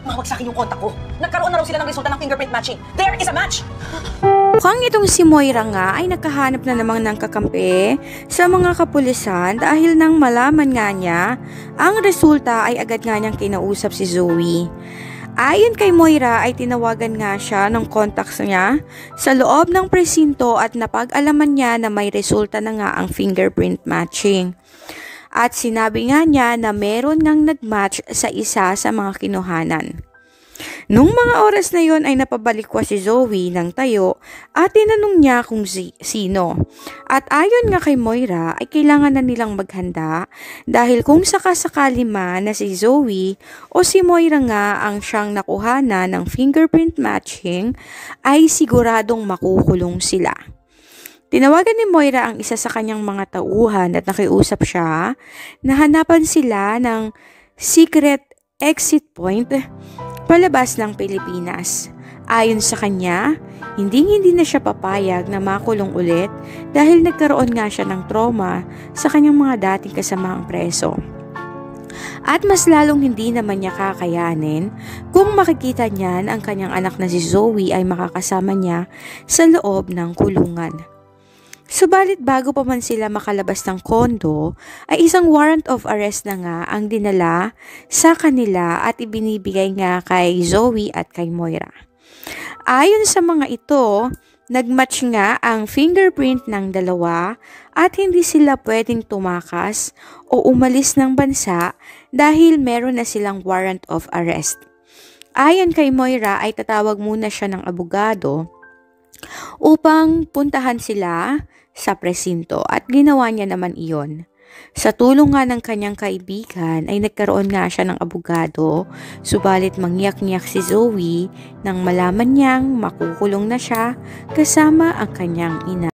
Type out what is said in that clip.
Mawag sa akin yung kontak ko. Nagkaroon na raw sila ng resulta ng fingerprint matching. There is a match! Mukhang itong si Moira nga ay nakahanap na namang ng kakampi sa mga kapulisan dahil nang malaman nga niya, ang resulta ay agad nga niyang kinausap si Zoe. Ayon kay Moira ay tinawagan nga siya ng contacts niya sa loob ng presinto at napag-alaman niya na may resulta na nga ang fingerprint matching. At sinabi nga niya na meron ngang nag-match sa isa sa mga kinuhanan. Nung mga oras na yon ay napabalikwa si Zoe ng tayo at tinanong niya kung sino. At ayon nga kay Moira ay kailangan na nilang maghanda dahil kung sakasakali man na si Zoe o si Moira nga ang siyang nakuhana ng fingerprint matching ay siguradong makukulong sila. Tinawagan ni Moira ang isa sa kanyang mga tauhan at nakiusap siya na hanapan sila ng secret exit point palabas ng Pilipinas. Ayon sa kanya, hindi na siya papayag na makulong ulit dahil nagkaroon nga siya ng trauma sa kanyang mga dating kasamaang preso. At mas lalong hindi naman niya kakayanin kung makikita niyan ang kanyang anak na si Zoe ay makakasama niya sa loob ng kulungan. Subalit bago pa man sila makalabas ng kondo, ay isang warrant of arrest na nga ang dinala sa kanila at ibinibigay nga kay Zoe at kay Moira. Ayon sa mga ito, nagmatch nga ang fingerprint ng dalawa at hindi sila pwedeng tumakas o umalis ng bansa dahil meron na silang warrant of arrest. Ayon kay Moira ay tatawag muna siya ng abogado upang puntahan sila sa presinto at ginawa niya naman iyon. Sa tulong nga ng kanyang kaibigan ay nagkaroon nga siya ng abogado, subalit mangyak-ngyak si Zoe nang malaman niyang makukulong na siya kasama ang kanyang ina.